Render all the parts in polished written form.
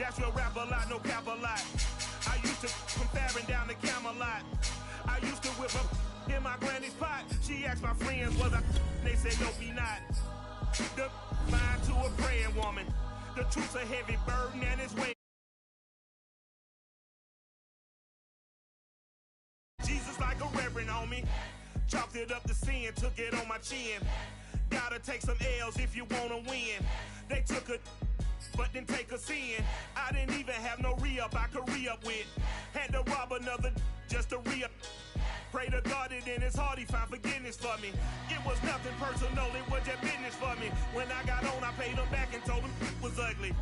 That's real rap a lot, no cap a lot. I used to from fabbing down the Camelot. I used to whip up in my granny's pot. She asked my friends, was I? They said, no, be not. The mind to a praying woman. The truth's a heavy burden and it's weight. Jesus like a reverend on me. Chalked it up to sin, took it on my chin. Gotta take some L's if you wanna win. They took a, but didn't take a sin. I didn't even have no re-up I could re-up with. Had to rob another just to re-up. Pray to God that in his heart he found forgiveness for me. It was nothing personal, it was just business for me. When I got on, I paid him back and told him it was ugly.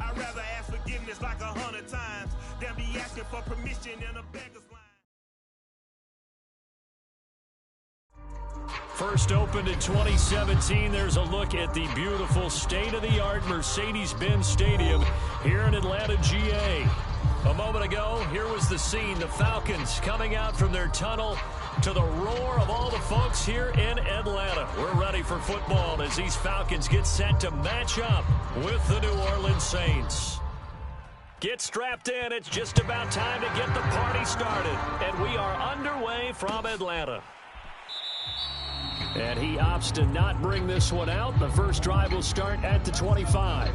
I'd rather ask forgiveness like 100 times than be asking for permission in a beggar's line. First opened in 2017, there's a look at the beautiful state-of-the-art Mercedes-Benz Stadium here in Atlanta, GA. A moment ago, here was the scene, the Falcons coming out from their tunnel to the roar of all the folks here in Atlanta. We're ready for football as these Falcons get set to match up with the New Orleans Saints. Get strapped in, it's just about time to get the party started. And we are underway from Atlanta. And he opts to not bring this one out. The first drive will start at the 25.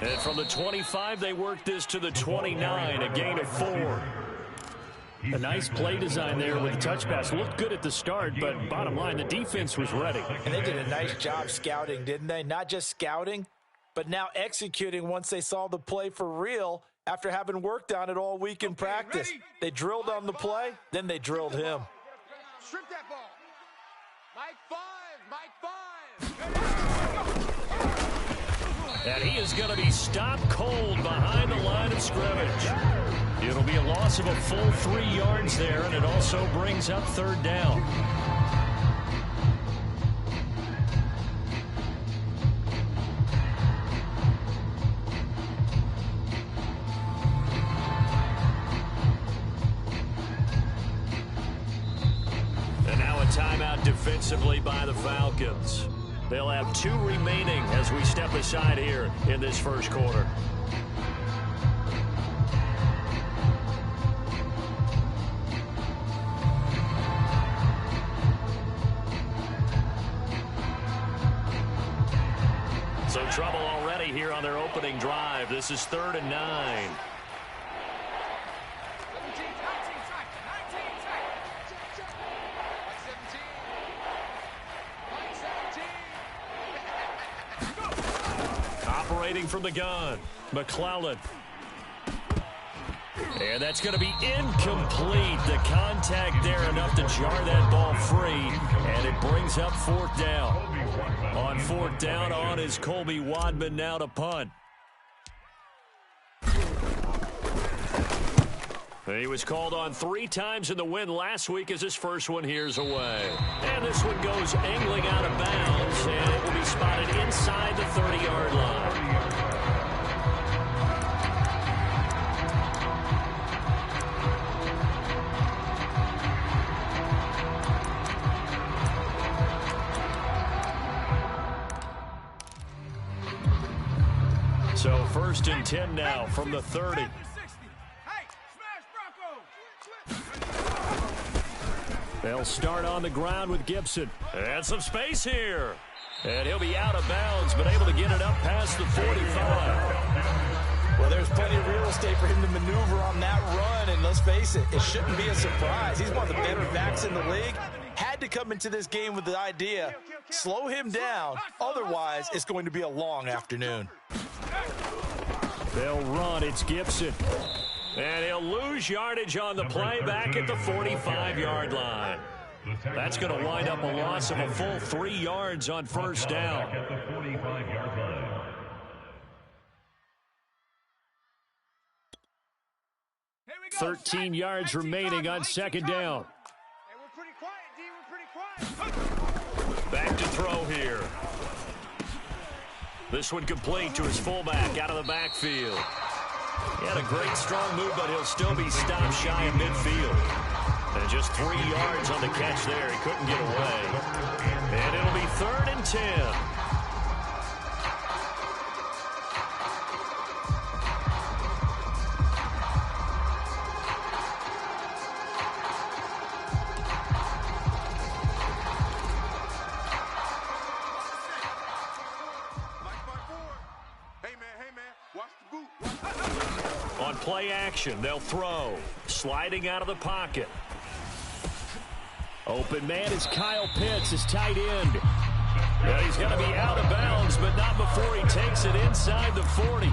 And from the 25, they work this to the 29, a gain of 4. A nice play design there with the touch pass. Looked good at the start, but bottom line, the defense was ready. And they did a nice job scouting, didn't they? Not just scouting, but now executing once they saw the play for real after having worked on it all week in practice. Ready? They drilled on the play, then they drilled him. Strip that ball. Mike 5. And he is going to be stopped cold behind the line of scrimmage. It'll be a loss of a full 3 yards there, and it also brings up third down. And now a timeout defensively by the Falcons. They'll have 2 remaining as we step aside here in this first quarter. So trouble already here on their opening drive. This is 3rd and 9. Operating from the gun, McClellan. And that's going to be incomplete. The contact there enough to jar that ball free, and it brings up 4th down. On 4th down on is Colby Wadman now to punt. He was called on 3 times in the win last week as his first one here's away. And this one goes angling out of bounds, and it will be spotted inside the 30-yard line. So 1st and 10 now from the 30. They'll start on the ground with Gibson. And some space here. And he'll be out of bounds, but able to get it up past the 45. Well, there's plenty of real estate for him to maneuver on that run, and let's face it, it shouldn't be a surprise. He's one of the better backs in the league. Had to come into this game with the idea, slow him down, otherwise it's going to be a long afternoon. They'll run, it's Gibson. And he'll lose yardage on the play back at the 45-yard line. That's going to wind up a loss of a full 3 yards on first down. 13 yards remaining on second down. Back to throw here. This one complete to his fullback out of the backfield. He had a great strong move, but he'll still be stopped shy of midfield. And just 3 yards on the catch there. He couldn't get away. And it'll be 3rd and 10. On play action, they'll throw. Sliding out of the pocket. Open man is Kyle Pitts, his tight end. Yeah, he's going to be out of bounds, but not before he takes it inside the 40.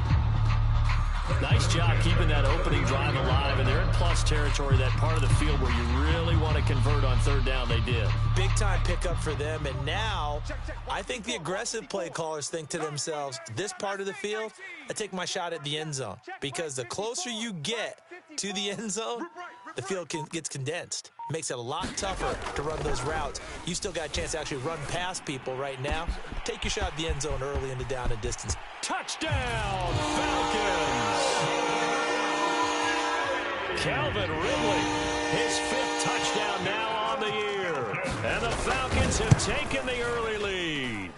Nice job keeping that opening drive alive, and they're in plus territory, that part of the field where you really want to convert on 3rd down. They did. Big-time pickup for them, and now I think the aggressive play callers think to themselves, this part of the field, I take my shot at the end zone, because the closer you get to the end zone, the field gets condensed. Makes it a lot tougher to run those routes. You still got a chance to actually run past people right now. Take your shot at the end zone early in the down and distance. Touchdown, Falcons! Calvin Ridley, his 5th touchdown now on the year. And the Falcons have taken the early lead.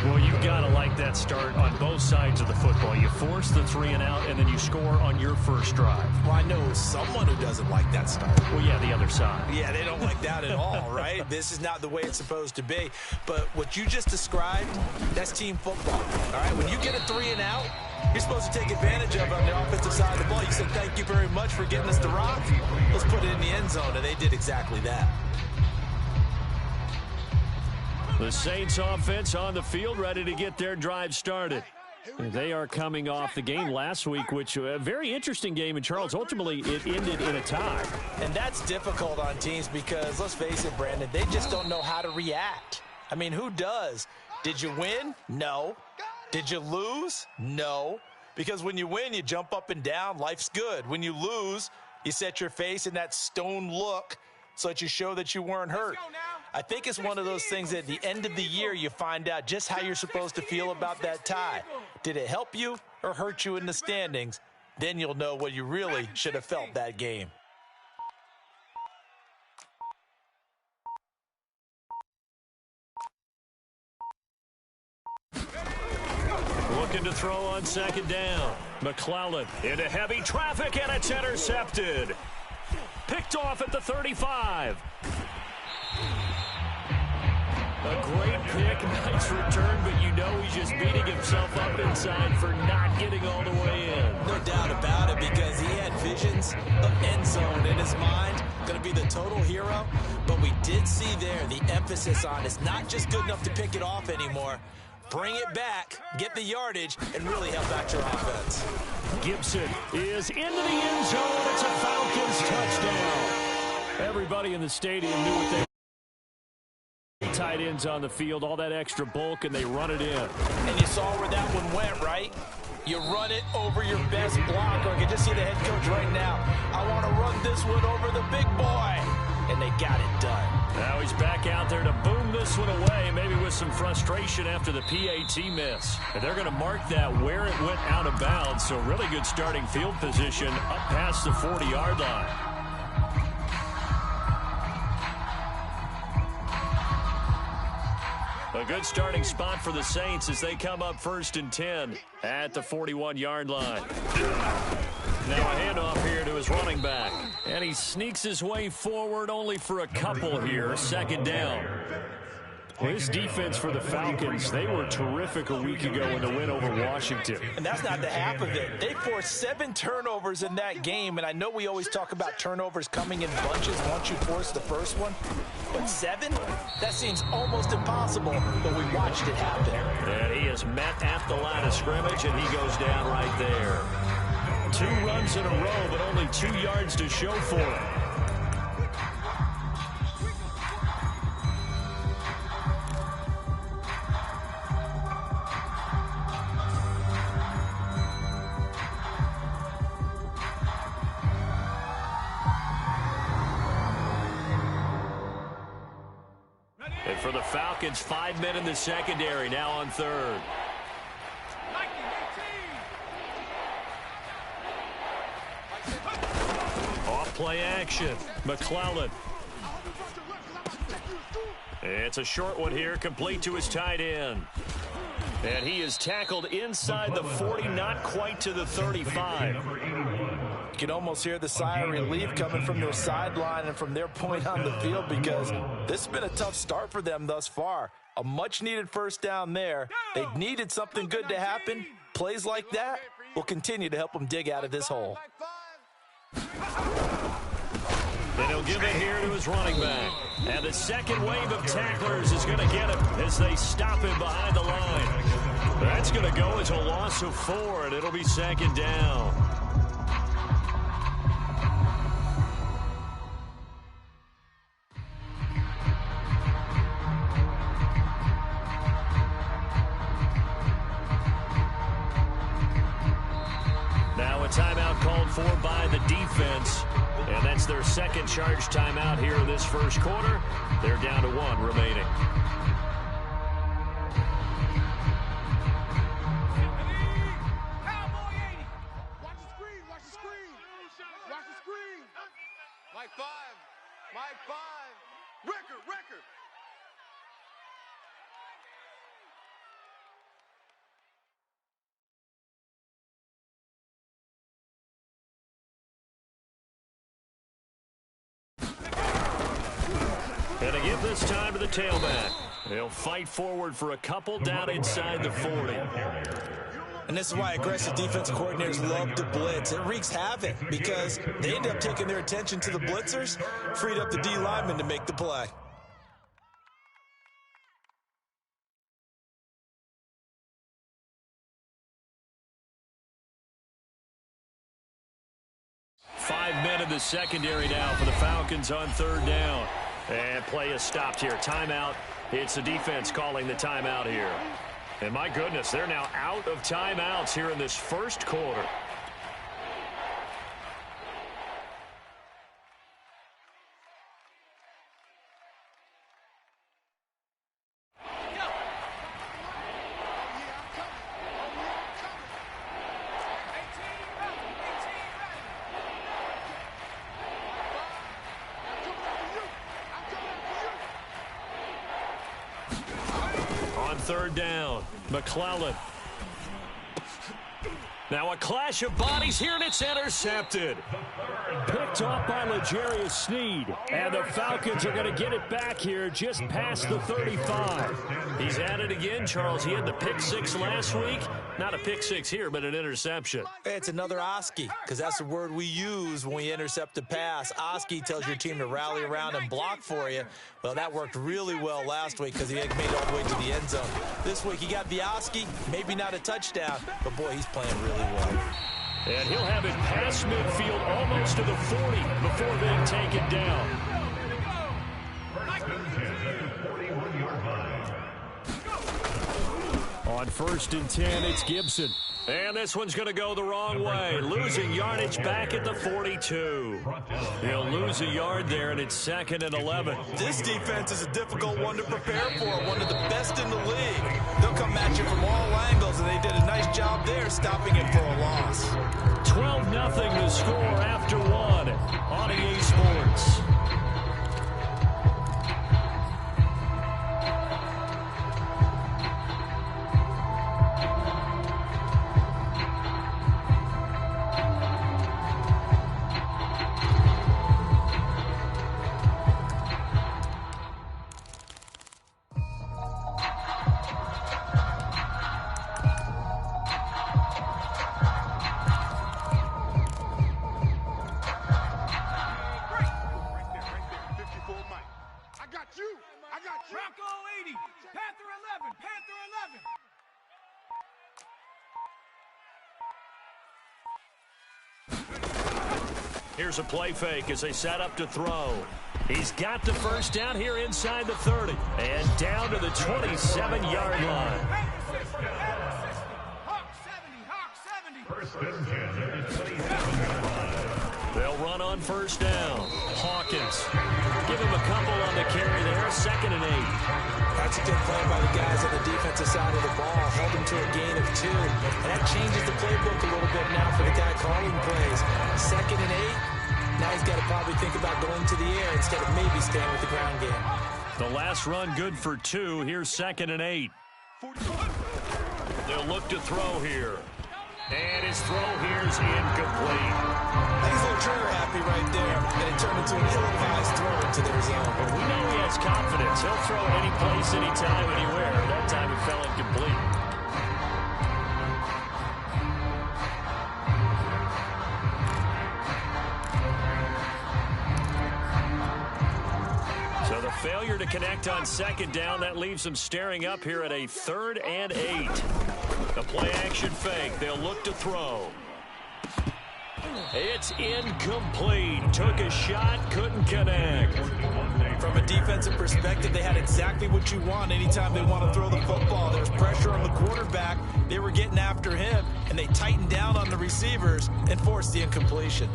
Well, you got to like that start on both sides of the football. You force the 3 and out, and then you score on your first drive. Well, I know someone who doesn't like that start. Well, yeah, the other side. Yeah, they don't like that at all, right? This is not the way it's supposed to be. But what you just described, that's team football, all right? When you get a 3 and out, you're supposed to take advantage of it on the offensive side of the ball. You said, thank you very much for getting us the rock. Let's put it in the end zone, and they did exactly that. The Saints offense on the field, ready to get their drive started. They are coming off the game last week, which a very interesting game in Charles. Ultimately, it ended in a tie. And that's difficult on teams because, let's face it, Brandon, they just don't know how to react. I mean, who does? Did you win? No. Did you lose? No. Because when you win, you jump up and down. Life's good. When you lose, you set your face in that stone look so that you show that you weren't hurt. I think it's one of those things that at the end of the year you find out just how you're supposed to feel about that tie. Did it help you or hurt you in the standings? Then you'll know what you really should have felt that game. Looking to throw on second down. McClellan into heavy traffic, and it's intercepted. Picked off at the 35. A great pick, nice return, but you know he's just beating himself up inside for not getting all the way in. No doubt about it, because he had visions of end zone in his mind. Going to be the total hero, but we did see there the emphasis on it's not just good enough to pick it off anymore. Bring it back, get the yardage, and really help out your offense. Gibson is into the end zone. It's a Falcons touchdown. Everybody in the stadium knew what they were. Tight ends on the field, all that extra bulk, and they run it in. And you saw where that one went, right? You run it over your best blocker. I can just see the head coach right now. I want to run this one over the big boy. And they got it done. Now he's back out there to boom this one away, maybe with some frustration after the PAT miss. And they're going to mark that where it went out of bounds, so really good starting field position up past the 40-yard line. A good starting spot for the Saints as they come up 1st and 10 at the 41-yard line. Now a handoff here to his running back. And he sneaks his way forward only for a couple here. 2nd down. Well, this defense for the Falcons, they were terrific a week ago in the win over Washington. And that's not the half of it. They forced 7 turnovers in that game, and I know we always talk about turnovers coming in bunches once you force the first one. But 7? That seems almost impossible, but we watched it happen. And he is met at the line of scrimmage, and he goes down right there. 2 runs in a row, but only 2 yards to show for it. And for the Falcons, 5 men in the secondary, now on third. Off play action. McClellan. It's a short one here, complete to his tight end. And he is tackled inside the 40, not quite to the 35. You can almost hear the sigh of relief coming from their sideline and from their point on the field, because this has been a tough start for them thus far. A much-needed first down there. They needed something good to happen. Plays like that will continue to help them dig out of this hole. Then he'll give it here to his running back. And the second wave of tacklers is going to get him as they stop him behind the line. That's going to go as a loss of 4, and it'll be second down. Now a timeout called for by the defense. And that's their second charge timeout here in this first quarter. They're down to 1 remaining. Watch the screen, watch the screen. Watch the screen. Mike 5. Mike 5. Record. And to give this time to the tailback. They'll fight forward for a couple down inside the 40. And this is why aggressive defense coordinators love to blitz. It wreaks havoc because they end up taking their attention to the blitzers, freed up the D lineman to make the play. Five men in the secondary now for the Falcons on third down. And play is stopped here. Timeout. It's the defense calling the timeout here. And my goodness, they're now out of timeouts here in this first quarter. Third down, McClellan. Now a clash of bodies here, and it's intercepted. Picked off by L'Jarius Sneed. And the Falcons are going to get it back here just past the 35. He's at it again, Charles. He had the pick 6 last week. Not a pick 6 here, but an interception. It's another Oski, because that's the word we use when we intercept a pass. Oski tells your team to rally around and block for you. Well, that worked really well last week because he made it all the way to the end zone. This week he got the Oski, maybe not a touchdown, but boy, he's playing really well. And he'll have it past midfield almost to the 40 before being taken down. On 1st and 10, it's Gibson. And this one's going to go the wrong way. Losing yardage back at the 42. He'll lose a yard there, and it's 2nd and 11. This defense is a difficult one to prepare for, one of the best in the league. They'll come at you from all angles, and they did a nice job there stopping him for a loss. 12-0 to score after 1 on EA Sports. Here's a play fake as they set up to throw. He's got the first down here inside the 30 and down to the 27-yard line. They'll run on first down. Hawkins. Give him a couple on the carry there. 2nd and 8. That's a good play by the guys on the defensive side of the ball. Held him to a gain of 2. And that changes the playbook a little bit now for the guy calling plays. 2nd and 8. Now he's got to probably think about going to the air instead of maybe staying with the ground game. The last run good for 2. Here's 2nd and 8. They'll look to throw here. And his throw here is incomplete. He's a little trigger happy right there. And it turned into an ill-advised throw into their zone. But we know he has confidence. He'll throw any place, anytime, anywhere. That time it fell incomplete. So the failure to connect on 2nd down, that leaves them staring up here at a 3rd and 8. The play-action fake. They'll look to throw. It's incomplete. Took a shot, couldn't connect. From a defensive perspective, they had exactly what you want anytime they want to throw the football. There's pressure on the quarterback. They were getting after him, and they tightened down on the receivers and forced the incompletion.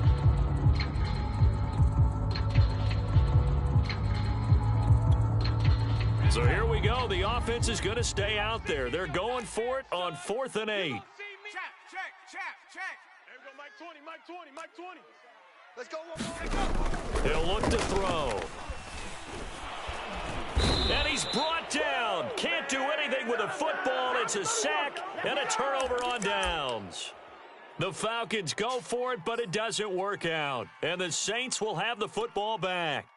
So here we go. The offense is going to stay out there. They're going for it on 4th and 8. Check. There we go, Mike 20, Mike 20, Mike 20. Let's go, one more. They'll look to throw. And he's brought down. Can't do anything with a football. It's a sack and a turnover on downs. The Falcons go for it, but it doesn't work out. And the Saints will have the football back.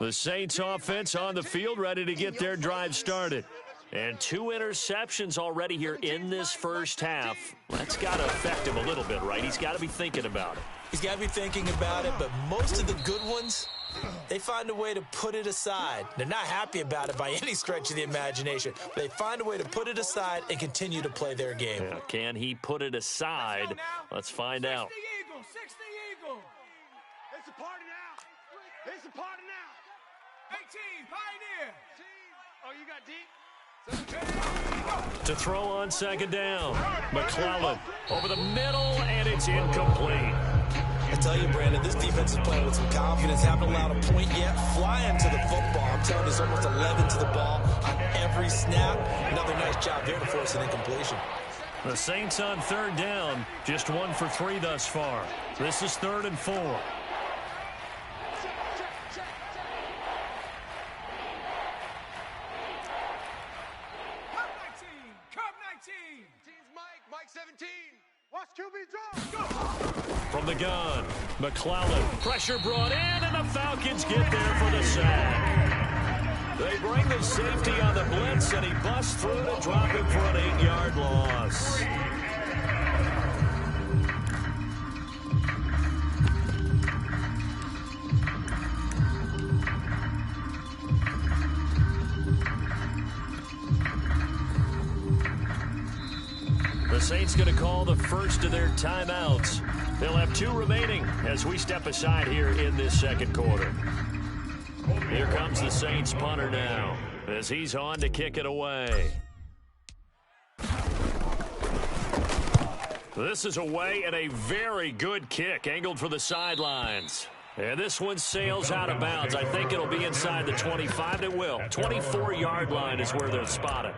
The Saints offense on the field, ready to get their drive started. And 2 interceptions already here in this first half. That's got to affect him a little bit, right? He's got to be thinking about it. He's got to be thinking about it, but most of the good ones, they find a way to put it aside. They're not happy about it by any stretch of the imagination. But they find a way to put it aside and continue to play their game. Yeah, can he put it aside? Let's find out. 60 Eagle. It's a party now. It's a party now. 18, Pioneer. Oh, you got deep? To throw on 2nd down. McClellan over the middle, and it's incomplete. I tell you, Brandon, this defense is playing with some confidence. Haven't allowed a point yet. Flying to the football. I'm telling you, it's almost 11 to the ball on every snap. Another nice job there to force an incompletion. The Saints on 3rd down, just 1 for 3 thus far. This is 3rd and 4. Mike 17. Watch QB draw. From the gun, McClellan. Pressure brought in, and the Falcons get there for the sack. They bring the safety on the blitz, and he busts through to drop him for an 8-yard loss. The Saints going to call the first of their timeouts. They'll have 2 remaining as we step aside here in this second quarter. Here comes the Saints punter now as he's on to kick it away. This is away and a very good kick angled for the sidelines. And this one sails out of bounds. I think it'll be inside the 25. It will. 24-yard line is where they'll spot it.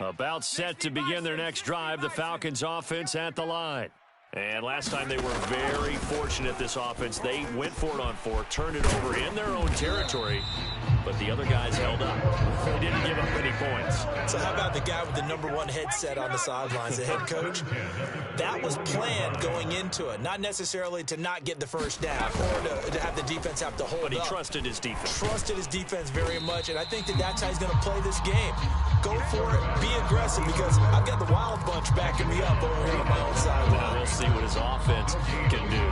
About set to begin their next drive, the Falcons offense at the line. And last time they were very fortunate, this offense. They went for it on 4, turned it over in their own territory. but the other guys held up. They didn't give up any points. So how about the guy with the #1 headset on the sidelines, the head coach? That was planned going into it, not necessarily to not get the first down or to have the defense have to hold up. But he trusted his defense. Trusted his defense very much, and I think that's how he's going to play this game. Go for it, be aggressive, because I've got the wild bunch backing me up over here on my own side. Now we'll see what his offense can do.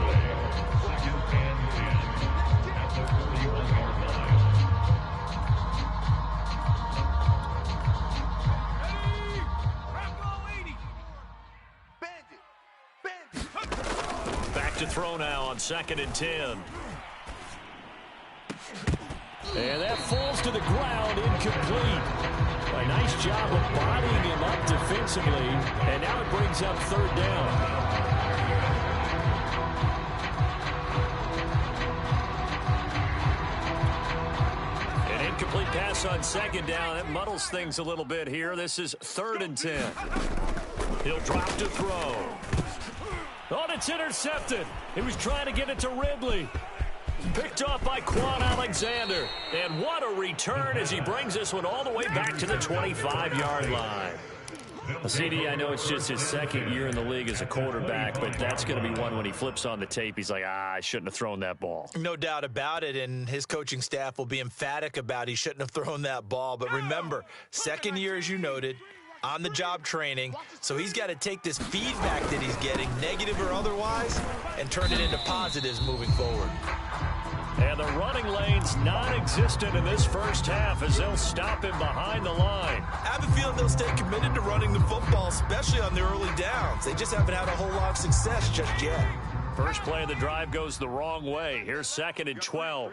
Back to throw now on 2nd and 10. And that falls to the ground, incomplete. A nice job of bodying him up defensively, and now it brings up 3rd down. An incomplete pass on 2nd down. That muddles things a little bit here. This is 3rd and 10. He'll drop to throw. Oh, it's intercepted. He was trying to get it to Ridley. Picked off by Quan Alexander. And what a return as he brings this one all the way back to the 25-yard line. CD, I know it's just his 2nd year in the league as a quarterback, but that's going to be one when he flips on the tape, he's like, I shouldn't have thrown that ball. No doubt about it, and his coaching staff will be emphatic about he shouldn't have thrown that ball. But remember, 2nd year, as you noted, on-the-job training, so he's got to take this feedback that he's getting, negative or otherwise, and turn it into positives moving forward. And the running lane's non-existent in this first half as they'll stop him behind the line. I have a feeling they'll stay committed to running the football, especially on the early downs. They just haven't had a whole lot of success just yet. First play of the drive goes the wrong way. Here's 2nd and 12.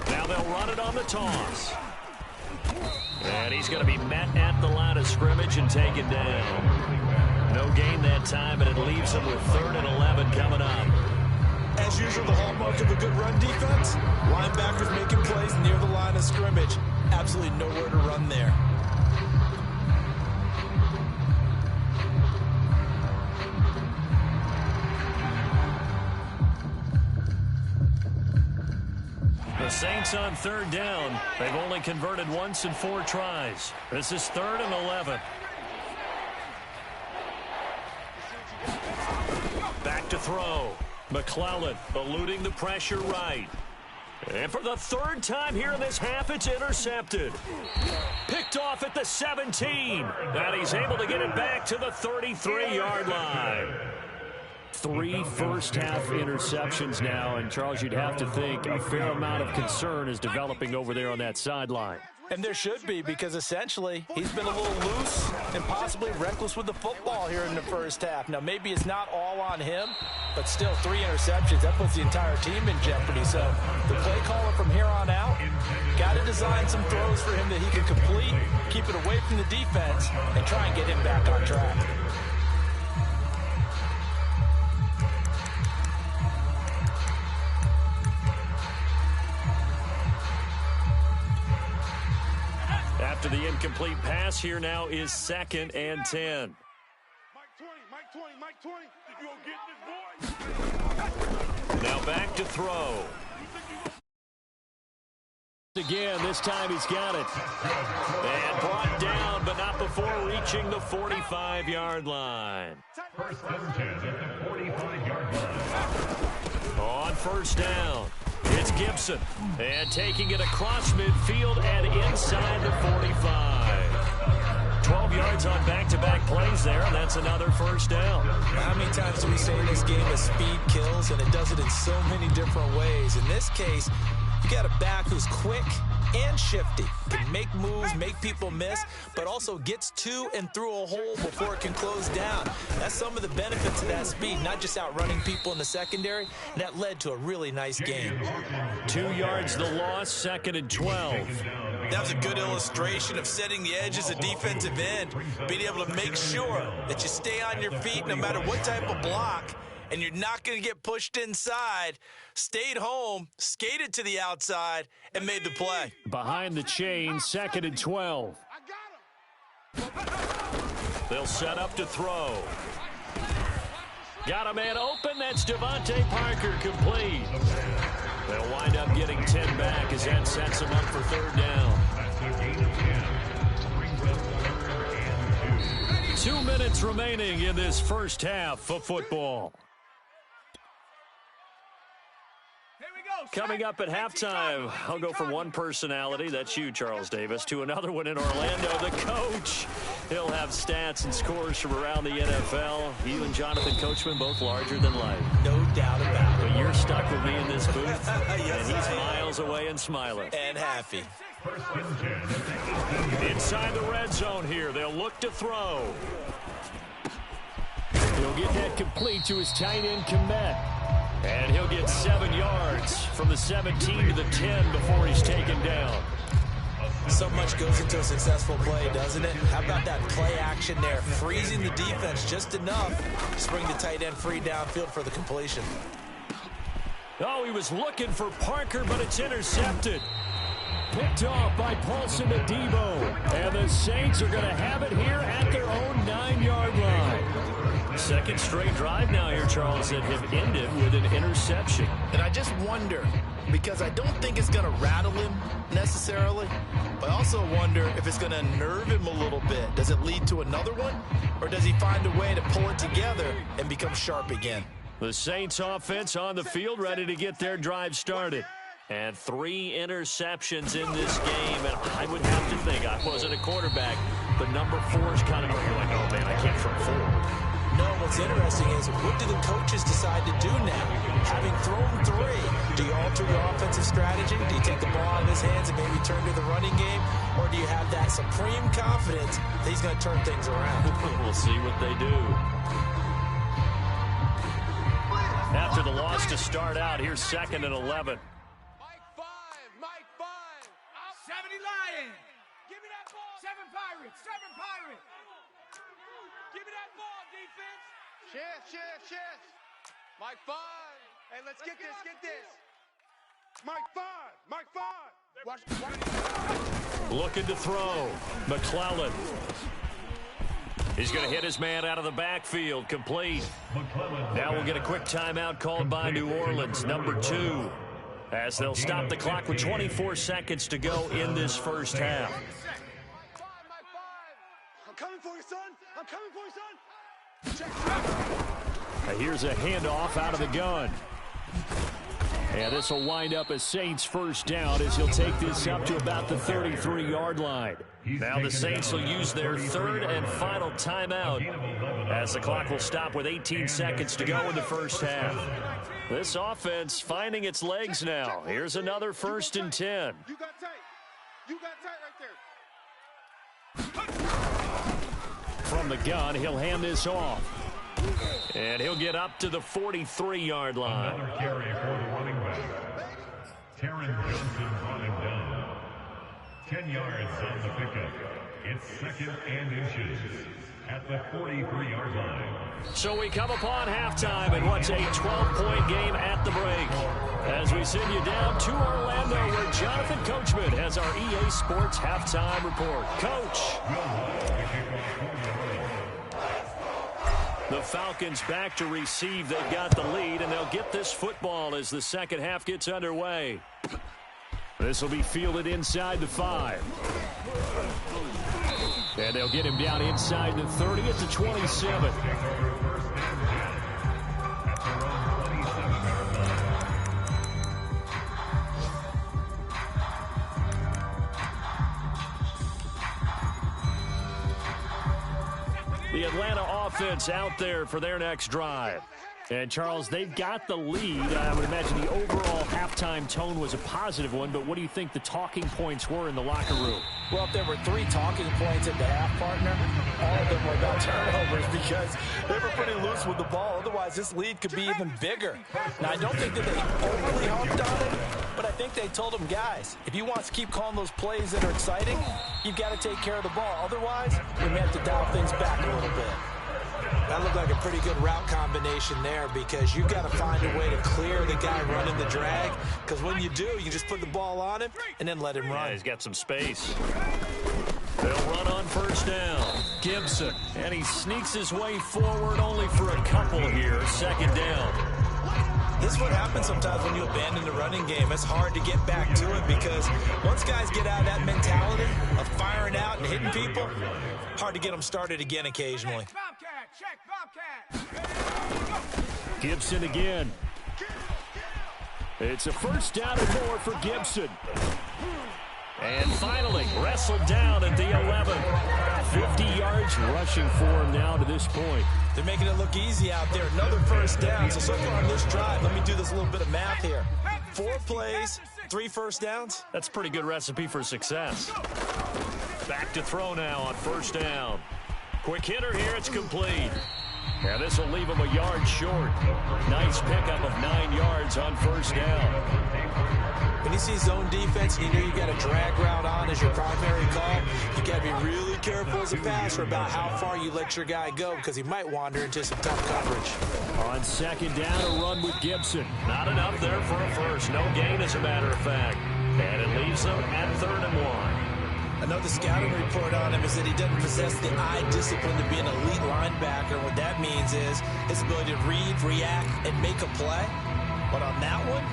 Now they'll run it on the toss. And he's going to be met at the line of scrimmage and taken down. No gain that time, and it leaves him with 3rd and 11 coming up. As usual, the hallmark of a good run defense, linebackers making plays near the line of scrimmage. Absolutely nowhere to run there. The Saints on 3rd down. They've only converted once in 4 tries. This is 3rd and 11. Back to throw. McClellan eluding the pressure right. And for the 3rd time here in this half, it's intercepted. Picked off at the 17. And he's able to get it back to the 33-yard line. 3 first-half interceptions now, and Charles, you'd have to think a fair amount of concern is developing over there on that sideline. And there should be, because essentially he's been a little loose and possibly reckless with the football here in the first half. Now, maybe it's not all on him, but still 3 interceptions. That puts the entire team in jeopardy. So the play caller from here on out got to design some throws for him that he can complete, keep it away from the defense, and try and get him back on track. After the incomplete pass, here now is 2nd and 10. Mike 20, you gonna get this boy? Now back to throw. Again, this time he's got it. And brought down, but not before reaching the 45-yard line. First and 10 at the 45-yard line. On 1st down. It's Gibson, and taking it across midfield and inside the 45. 12 yards on back-to-back plays there, and that's another 1st down. How many times do we say in this game that speed kills, and it does it in so many different ways? In this case, you got a back who's quick and shifty, can make moves, make people miss, but also gets to and through a hole before it can close down. That's some of the benefits of that speed, not just outrunning people in the secondary, and that led to a really nice game. 2 yards the loss, 2nd and 12. That was a good illustration of setting the edge as a defensive end, being able to make sure that you stay on your feet no matter what type of block, and you're not going to get pushed inside. Stayed home, skated to the outside, and made the play. Behind the chain, 2nd and 12. They'll set up to throw. Got a man open. That's Devontae Parker, complete. They'll wind up getting 10 back as that sets them up for third down. That's a gain of 10. Brings up 3rd and 2. 2 minutes remaining in this first half of football. Coming up at halftime, I'll go from one personality, that's you, Charles Davis, to another one in Orlando, the coach. He'll have stats and scores from around the NFL. You and Jonathan Coachman, both larger than life. No doubt about it. But you're stuck with me in this booth, Yes, and he's I am. miles away and smiling. And happy. 1st and 10. Inside the red zone here, they'll look to throw. He'll get that complete to his tight end, Komet. And he'll get 7 yards from the 17 to the 10 before he's taken down. So much goes into a successful play, doesn't it? How about that play action there? Freezing the defense just enough to bring the tight end free downfield for the completion. Oh, he was looking for Parker, but it's intercepted. Picked off by Paulson Adebo. And the Saints are going to have it here at their own 9-yard line. Second straight drive now here, Charles, that have ended with an interception. And I just wonder, because I don't think it's going to rattle him necessarily, but I also wonder if it's going to unnerve him a little bit. Does it lead to another one? Or does he find a way to pull it together and become sharp again? The Saints offense on the field ready to get their drive started. And 3 interceptions in this game. And I would have to think, I wasn't a quarterback, but number 4 is kind of, you're like, oh man, I can't throw 4. No, what's interesting is what do the coaches decide to do now? Having thrown 3, do you alter your offensive strategy? Do you take the ball out of his hands and maybe turn to the running game? Or do you have that supreme confidence that he's going to turn things around? We'll see what they do. After the loss to start out, here's 2nd and 11. Mike 5. 70 Lions. Give me that ball. 7 Pirates. 7 Pirates. Give me that ball, defense. Shift. Mike 5. Hey, let's get this. Mike 5. Watch. Looking to throw. McClellan. He's going to hit his man out of the backfield. Complete. Now we'll get a quick timeout called by New Orleans, number 2. As they'll stop the clock with 24 seconds to go in this first half. Mike 5. I'm coming for you, son. Here's a handoff out of the gun. And this will wind up a Saints first down as he'll take this up to about the 33-yard line. Now the Saints will use their 3rd and final timeout as the clock will stop with 18 seconds to go in the first half. This offense finding its legs now. Here's another 1st and 10. You got tight right there. From the gun, he'll hand this off. And he'll get up to the 43-yard line. Another carry for the running back. Taron Johnson brought him down. 10 yards on the pickup. It's 2nd and inches at the 43-yard line. So we come upon halftime in what's a 12-point game at the break. As we send you down to Orlando, where Jonathan Coachman has our EA Sports halftime report. Coach. The Falcons back to receive. They've got the lead, and they'll get this football as the second half gets underway. This will be fielded inside the 5. And they'll get him down inside the 30 at the 27. The Atlanta offense out there for their next drive. And, Charles, they've got the lead. I would imagine the overall halftime tone was a positive one, but what do you think the talking points were in the locker room? Well, if there were 3 talking points at the half, partner, all of them were about turnovers because they were pretty loose with the ball. Otherwise, this lead could be even bigger. Now, I don't think that they overly hopped on it, but I think they told them, guys, if you want to keep calling those plays that are exciting, you've got to take care of the ball. Otherwise, we may have to dial things back a little bit. That looked like a pretty good route combination there because you've got to find a way to clear the guy running the drag, because when you do, you just put the ball on him and then let him run. Yeah, he's got some space. They'll run on first down. Gibson, and he sneaks his way forward only for a couple here. 2nd down. This this is what happens sometimes when you abandon the running game. It's hard to get back to it because once guys get out of that mentality of firing out and hitting people, hard to get them started again occasionally. Gibson again. It's a first down and more for Gibson. And finally, wrestled down at the 11. 50 yards rushing for him now to this point. They're making it look easy out there. Another first down. So far on this drive, let me do this little bit of math here. 4 plays, 3 first downs. That's a pretty good recipe for success. Back to throw now on first down. Quick hitter here, it's complete. And this will leave him a yard short. Nice pickup of 9 yards on first down. When you see zone defense and you know you got a drag route on as your primary call, you got to be really careful as a passer about how far you let your guy go because he might wander into some tough coverage. On second down, a run with Gibson. Not enough there for a first. No gain, as a matter of fact. And it leaves them at 3rd and 1. I know the scouting report on him is that he doesn't possess the eye discipline to be an elite linebacker. What that means is his ability to read, react, and make a play. But on that one,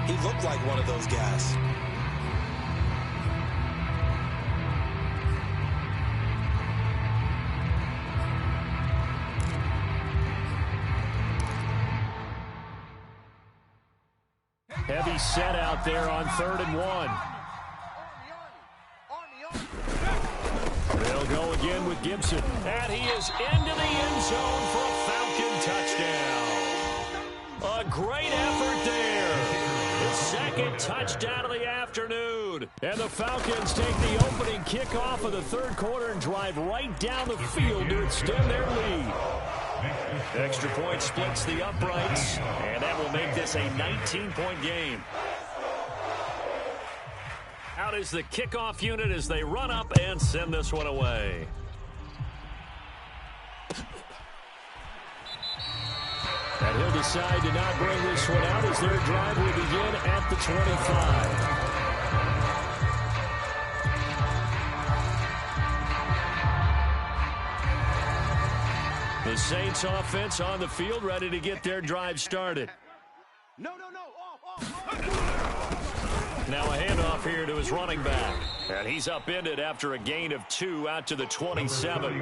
he looked like one of those guys. Heavy set out there on 3rd and 1. They'll go again with Gibson. And he is into the end zone for a Falcon touchdown. A great effort there. The second touchdown of the afternoon. And the Falcons take the opening kickoff of the 3rd quarter and drive right down the field to extend their lead. Extra point splits the uprights, and that will make this a 19-point game. Out is the kickoff unit as they run up and send this one away. And he'll decide to not bring this one out as their drive will begin at the 25. The Saints offense on the field ready to get their drive started. No, off. Now a handoff here to his running back. And he's upended after a gain of 2 out to the 27.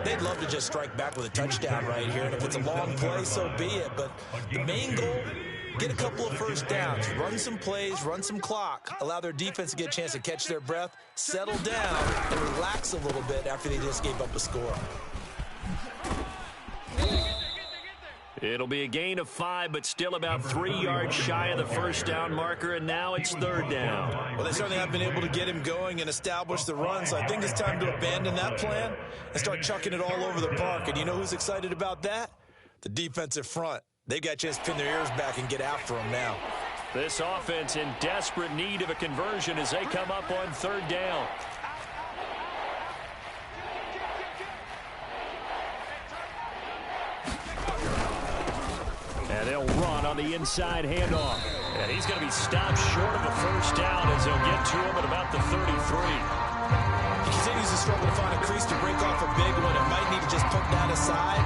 They'd love to just strike back with a touchdown right here. And if it's a long play, so be it. But the main goal, get a couple of first downs, run some plays, run some clock, allow their defense to get a chance to catch their breath, settle down, and relax a little bit after they just gave up a score. It'll be a gain of 5, but still about 3 yards shy of the first down marker, and now it's 3rd down. Well, they certainly have been able to get him going and establish the run, so I think it's time to abandon that plan and start chucking it all over the park. And you know who's excited about that? The defensive front. They've got a chance to pin their ears back and get after him now. This offense in desperate need of a conversion as they come up on 3rd down. And they'll run on the inside handoff. And he's going to be stopped short of a first down as they'll get to him at about the 33. He continues to struggle to find a crease to break off a big one and might need to just put that aside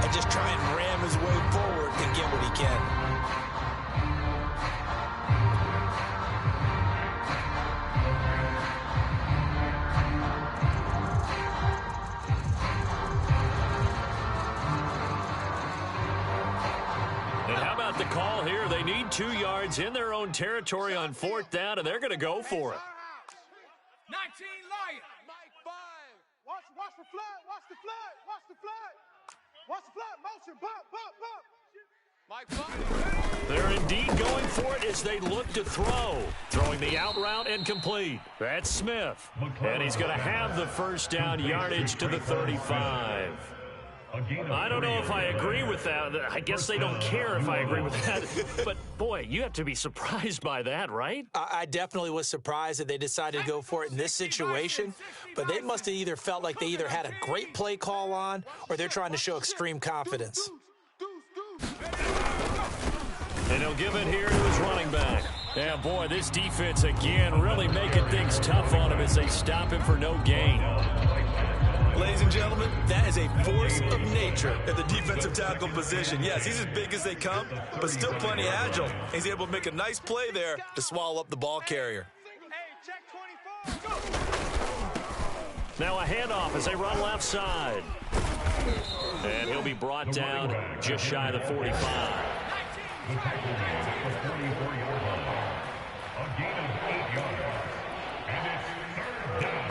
and just try and ram his way forward and get what he can. The call here, they need 2 yards in their own territory on 4th down, and they're going to go for it. 19 Lion. Mike 5. Watch the flood. Watch the flood. Watch the flood. Motion. Bump. Mike 5. They're indeed going for it as they look to throw. Throwing the out route and complete. That's Smith. And he's going to have the first down yardage to the 35. I don't know if I agree with that. I guess they don't care if I agree with that. But, boy, you have to be surprised by that, right? I definitely was surprised that they decided to go for it in this situation. But they must have either felt like they either had a great play call on or they're trying to show extreme confidence. And he'll give it here to his running back. Yeah, boy, this defense again really making things tough on him as they stop him for no gain. Ladies and gentlemen, that is a force of nature at the defensive tackle position. Yes, he's as big as they come, but still plenty agile. He's able to make a nice play there to swallow up the ball carrier. Now a handoff as they run left side. And he'll be brought down just shy of the 45. The tackle man at the 44-yard line. A gain of 8 yards. And it's third down.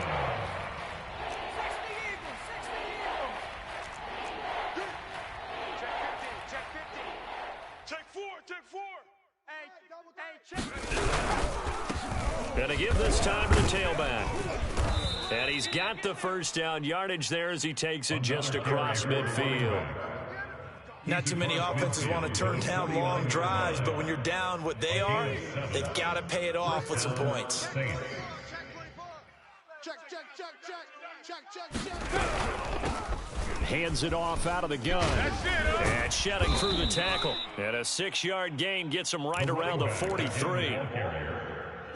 Gonna give this time to the tailback. And he's got the first down yardage there as he takes it just across midfield. Not too many offenses want to turn down long drives, but when you're down what they are, they've got to pay it off with some points. Hands it off out of the gun. And shedding through the tackle. And a 6-yard gain gets him right around the 43.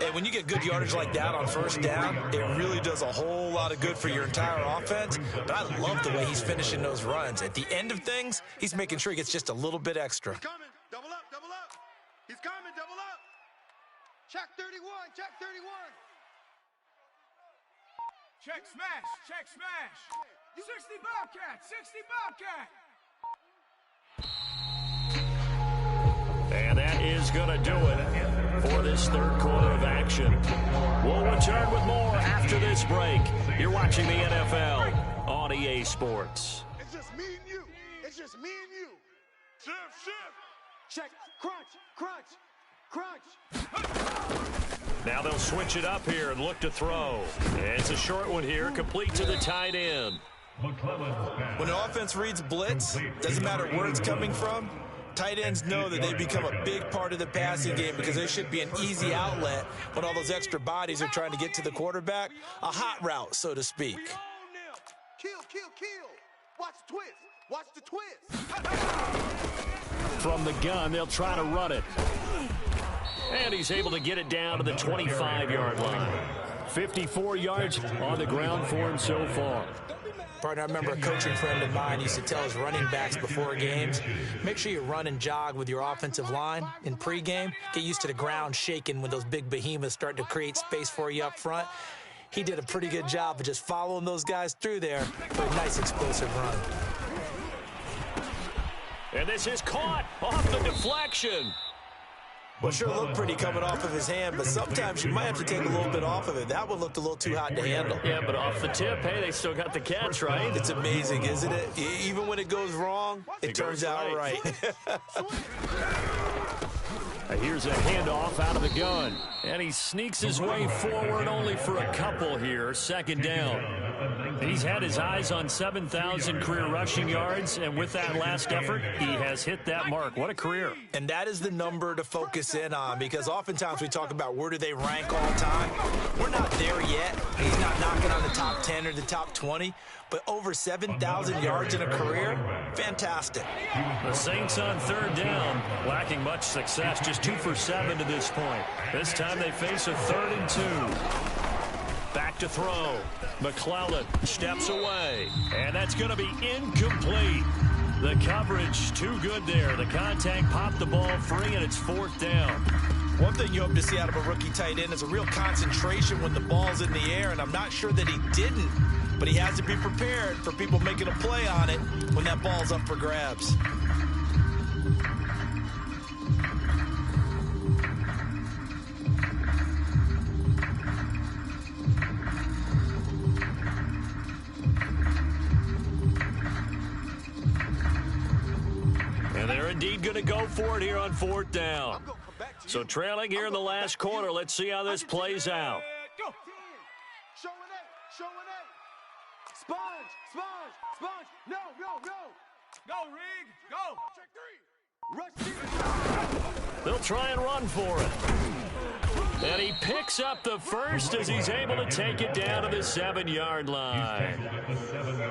And when you get good yardage like that on first down, it really does a whole lot of good for your entire offense. But I love the way he's finishing those runs. At the end of things, he's making sure he gets just a little bit extra. He's coming. Double up, double up. He's coming, double up. Check 31, check 31. Check smash, check smash. 60 Bobcat, 60 Bobcat. And that is going to do it for this third quarter of action. We'll return with more after this break. You're watching the NFL on EA Sports. It's just me and you. It's just me and you. Shift, shift. Check, crunch, crunch, crunch. Now they'll switch it up here and look to throw. It's a short one here, complete to the tight end. When an offense reads blitz, doesn't matter where it's coming from, tight ends know that they become a big part of the passing game because they should be an easy outlet when all those extra bodies are trying to get to the quarterback. A hot route, so to speak. Kill, kill, kill. Watch the twist. Watch the twist. From the gun, they'll try to run it. And he's able to get it down to the 25-yard line. 54 yards on the ground for him so far. Partner, I remember a coaching friend of mine used to tell his running backs before games, make sure you run and jog with your offensive line in pregame. Get used to the ground shaking when those big behemoths start to create space for you up front. He did a pretty good job of just following those guys through there for a nice explosive run. And this is caught off the deflection. Well, sure looked pretty coming off of his hand, but sometimes you might have to take a little bit off of it. That one looked a little too hot to handle. Yeah, but off the tip, hey, they still got the catch, right? It's amazing, isn't it? Even when it goes wrong, it turns out right. Here's a handoff out of the gun. And he sneaks his way forward only for a couple here. Second down. He's had his eyes on 7,000 career rushing yards, and with that last effort, he has hit that mark. What a career. And that is the number to focus in on, because oftentimes we talk about where do they rank all time. We're not there yet. He's not knocking on the top 10 or the top 20, but over 7,000 yards in a career, fantastic. The Saints on third down, lacking much success, just 2 for 7 to this point. This time they face a 3rd and 2. Back to throw. McClellan steps away, and that's going to be incomplete. The coverage too good there. The contact popped the ball free, and it's 4th down. One thing you hope to see out of a rookie tight end is a real concentration when the ball's in the air, and I'm not sure that he didn't, but he has to be prepared for people making a play on it when that ball's up for grabs. And they're indeed going to go for it here on 4th down. So trailing here in the last quarter. Let's see how this plays out. Showing eight. Sponge, sponge, sponge. No. Go, Rig, go. Check 3. Rush 2. They'll try and run for it. And he picks up the first as he's able to take it down to the 7-yard line.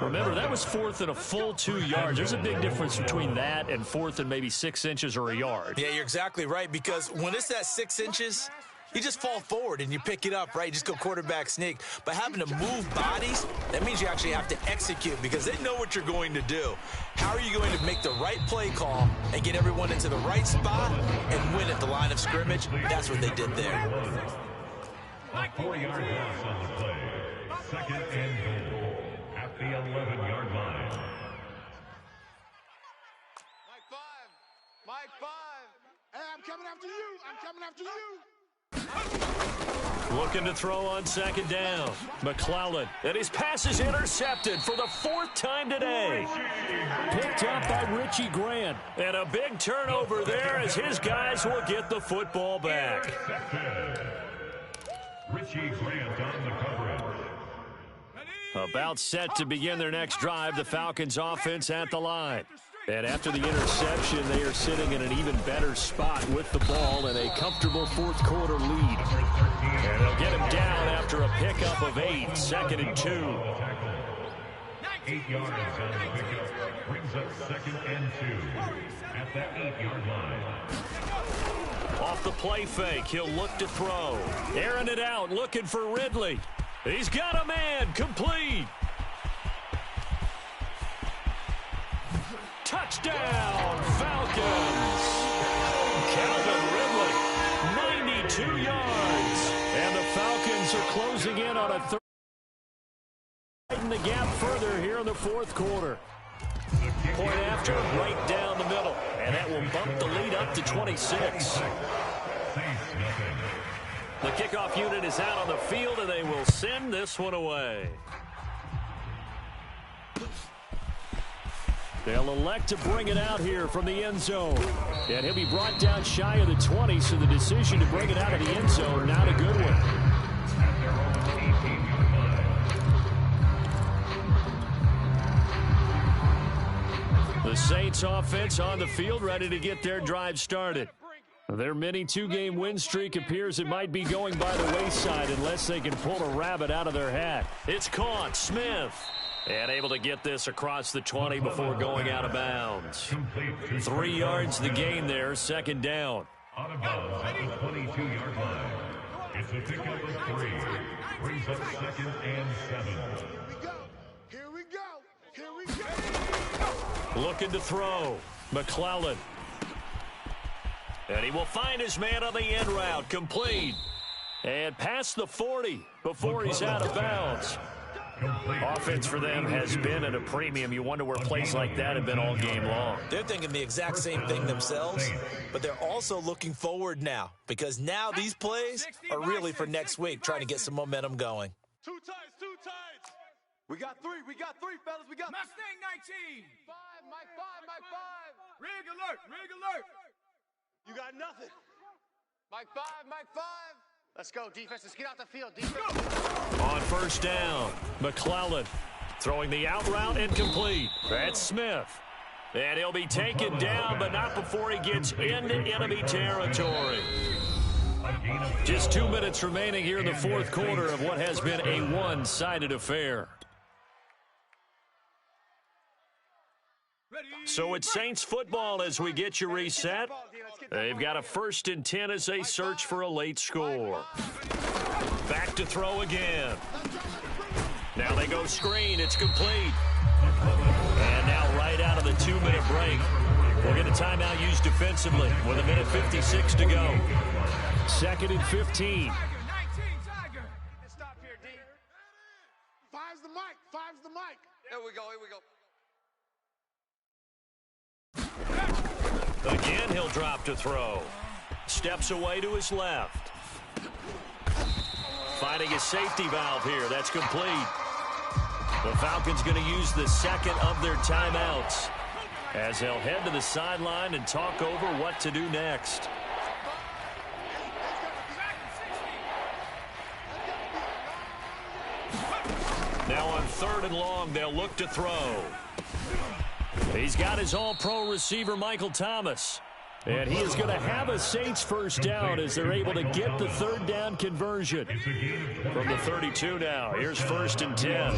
Remember, that was 4th and a full 2 yards. There's a big difference between that and 4th and maybe 6 inches or a yard. Yeah, you're exactly right, because when it's that 6 inches, you just fall forward and you pick it up, right? You just go quarterback sneak. But having to move bodies, that means you actually have to execute because they know what you're going to do. How are you going to make the right play call and get everyone into the right spot and win at the line of scrimmage? That's what they did there. A 4-yard loss on the play. Second and goal at the 11-yard line. Mike 5. Hey, I'm coming after you. I'm coming after you. Looking to throw on second down. McClellan, and his pass is intercepted for the 4th time today. Picked up by Richie Grant. And a big turnover there as his guys will get the football back. Richie Grant on the coverage. About set to begin their next drive, the Falcons offense at the line. And after the interception, they are sitting in an even better spot with the ball and a comfortable 4th quarter lead. And they'll get him down after a pickup of 8, 2nd and 2. 8 yards on the pickup. Brings up 2nd and 2 at the 8-yard line. Off the play fake, he'll look to throw. Airing it out, looking for Ridley. He's got a man, complete. Touchdown, Falcons. Calvin Ridley, 92 yards. And the Falcons are closing in on a third. Widening the gap further here in the 4th quarter. Point after, right down the middle. And that will bump the lead up to 26. The kickoff unit is out on the field, and they will send this one away. They'll elect to bring it out here from the end zone. And he'll be brought down shy of the 20, so the decision to bring it out of the end zone, not a good one. The Saints offense on the field, ready to get their drive started. Their mini 2-game win streak appears it might be going by the wayside unless they can pull a rabbit out of their hat. It's caught. Smith. And able to get this across the 20 before going out of bounds. 3 yards the gain there, 2nd down. Out of bounds at the 22-yard line. It's a pickup of 3. Brings up 2nd and 7. Here we go. Here we go. Looking to throw. McClellan. And he will find his man on the end route. Complete. And past the 40 before he's out of bounds. Offense for them has been at a premium. You wonder where plays like that have been all game long. They're thinking the exact same thing themselves, but they're also looking forward now because now these plays are really for next week, trying to get some momentum going. 2 tights, 2 tights. We got 3, fellas. We got Mustang 19. 5, Mike 5, Mike 5. Rig alert, rig alert. You got nothing. Mike 5, Mike 5. Let's go, defense. Let's get out the field. Defense. On 1st down, McClellan throwing the out route incomplete. That's Smith. And he'll be taken down, but not before he gets into enemy territory. Just 2 minutes remaining here in the 4th quarter of what has been a one-sided affair. So it's Saints football as we get you reset. They've got a 1st and 10 as they search for a late score. Back to throw again. Now they go screen. It's complete. And now right out of the 2-minute break, we'll get a timeout used defensively with 1:56 to go. 2nd and 15. Stop here, D. 5's the mic. 5's the mic. Here we go. Here we go. Again, he'll drop to throw. Steps away to his left. Finding his safety valve here. That's complete. The Falcons going to use the 2nd of their timeouts as they'll head to the sideline and talk over what to do next. Now on 3rd and long, they'll look to throw. He's got his all-pro receiver, Michael Thomas. And he is going to have a Saints 1st down as they're able to get the 3rd down conversion. From the 32 now, here's 1st and 10.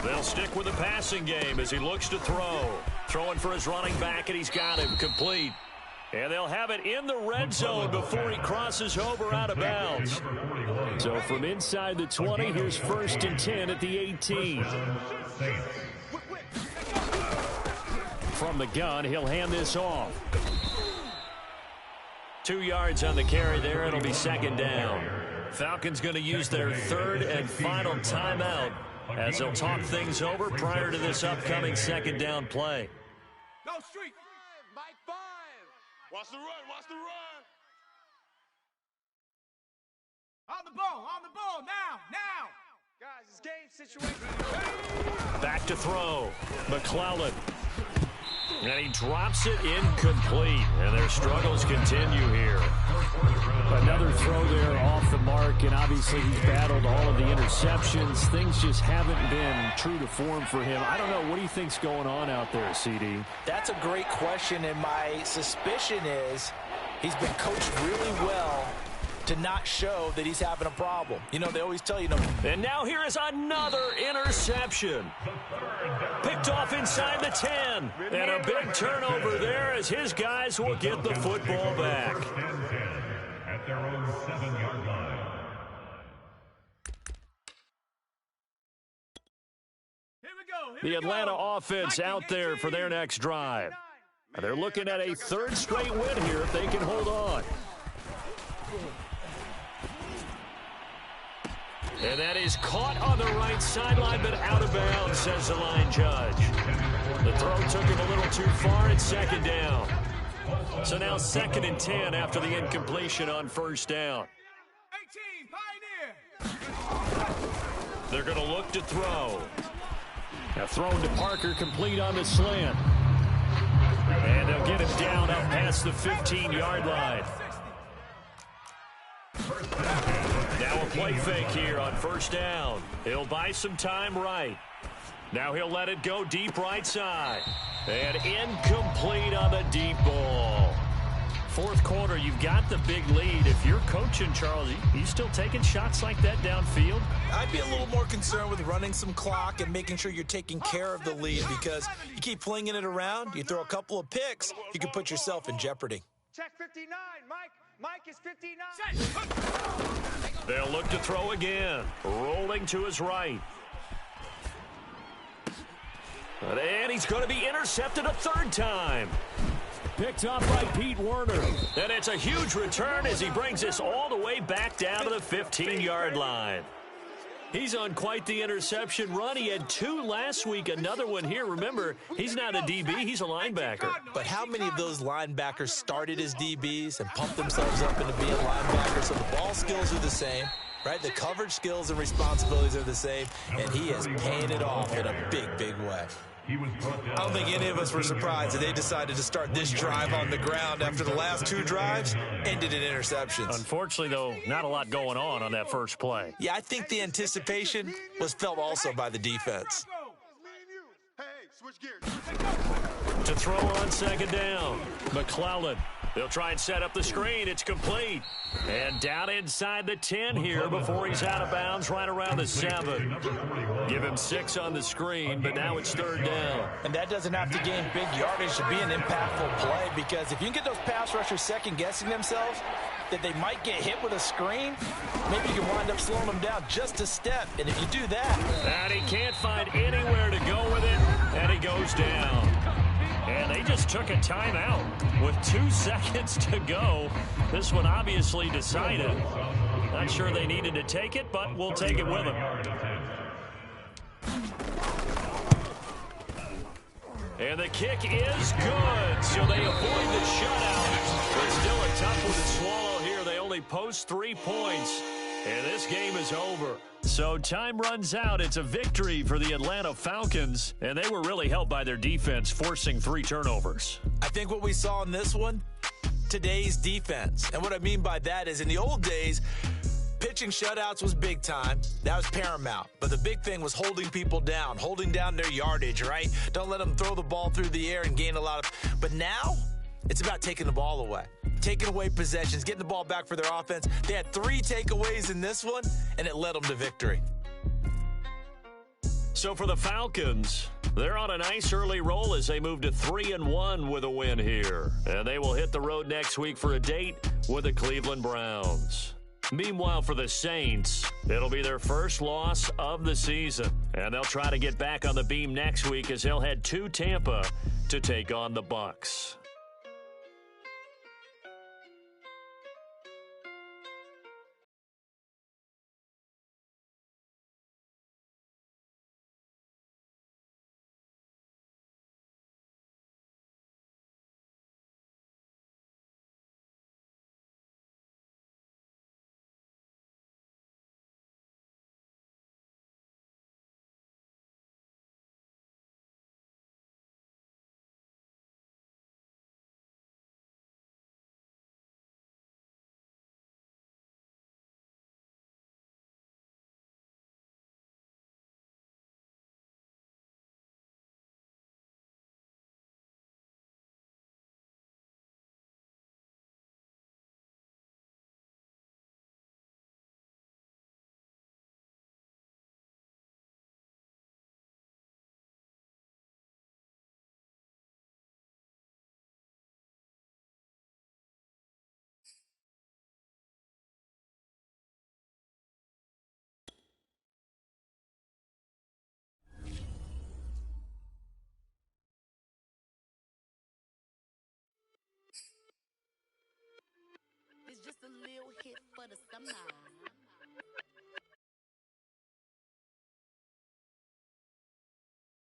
They'll stick with the passing game as he looks to throw. Throwing for his running back, and he's got him complete. And they'll have it in the red zone before he crosses over out of bounds. So from inside the 20, here's 1st and 10 at the 18. From the gun, he'll hand this off. 2 yards on the carry there. It'll be 2nd down. Falcons going to use their 3rd and final timeout as they'll talk things over prior to this upcoming 2nd down play. Go street. Mike 5. Watch the run. Watch the run. On the ball, now. Guys, it's game situation. Back to throw. McClellan. And he drops it incomplete. And their struggles continue here. Another throw there off the mark, and obviously he's battled all of the interceptions. Things just haven't been true to form for him. I don't know. What do you think's going on out there, CD? That's a great question, and my suspicion is he's been coached really well to not show that he's having a problem. You know, they always tell you, And now here is another interception. Picked off inside the 10. And a big turnover there as his guys will get the football back. At their own 7-yard line. Here we go. The Atlanta offense out there for their next drive. They're looking at a 3rd straight win here if they can hold on. And that is caught on the right sideline, but out of bounds, says the line judge. The throw took him a little too far. It's 2nd down. So now 2nd and 10 after the incompletion on 1st down. 18, Pioneer. They're going to look to throw. Now thrown to Parker, complete on the slant. And they'll get him down up past the 15-yard line. Now a play fake here on 1st down. He'll buy some time right. Now he'll let it go deep right side. And incomplete on the deep ball. 4th quarter, you've got the big lead. If you're coaching, Charles, you still taking shots like that downfield? I'd be a little more concerned with running some clock and making sure you're taking care of the lead, because you keep flinging it around, you throw a couple of picks, you can put yourself in jeopardy. Check 59, Mike. Mike is 59. They'll look to throw again. Rolling to his right. And he's going to be intercepted a 3rd time. Picked off by Pete Werner. And it's a huge return as he brings us all the way back down to the 15-yard line. He's on quite the interception run. He had 2 last week, another one here. Remember, he's not a DB, he's a linebacker. But how many of those linebackers started as DBs and pumped themselves up into being linebackers? So the ball skills are the same, right? The coverage skills and responsibilities are the same, and he is paying it off in a big, big way. I don't think any of us were surprised that they decided to start this drive on the ground after the last 2 drives ended in interceptions. Unfortunately, though, not a lot going on that first play. Yeah, I think the anticipation was felt also by the defense. Hey, switch gears. To throw on 2nd down, McClellan. They'll try and set up the screen. It's complete. And down inside the 10 here before he's out of bounds, right around the 7. Give him 6 on the screen, but now it's 3rd down. And that doesn't have to gain big yardage to be an impactful play, because if you can get those pass rushers second-guessing themselves that they might get hit with a screen, maybe you can wind up slowing them down just a step. And if you do that... And he can't find anywhere to go with it, and he goes down. And they just took a timeout with 2 seconds to go. This one obviously decided. Not sure they needed to take it, but we'll take it with them. And the kick is good, so they avoid the shutout. But still a tough one to swallow here. They only post 3 points, and this game is over. So time runs out. It's a victory for the Atlanta Falcons, and they were really helped by their defense, forcing 3 turnovers. I think what we saw in this one, today's defense. And what I mean by that is in the old days, pitching shutouts was big time. That was paramount. But the big thing was holding people down, holding down their yardage, right? Don't let them throw the ball through the air and gain a lot of... But now, it's about taking the ball away. Taking away possessions, getting the ball back for their offense. They had 3 takeaways in this one, and it led them to victory. So for the Falcons, They're on a nice early roll as they move to 3-1 with a win here. And they will hit the road next week for a date with the Cleveland Browns. Meanwhile, for the Saints, it'll be their first loss of the season. And they'll try to get back on the beam next week as they'll head to Tampa to take on the Bucs. It's just a little hit for the summer.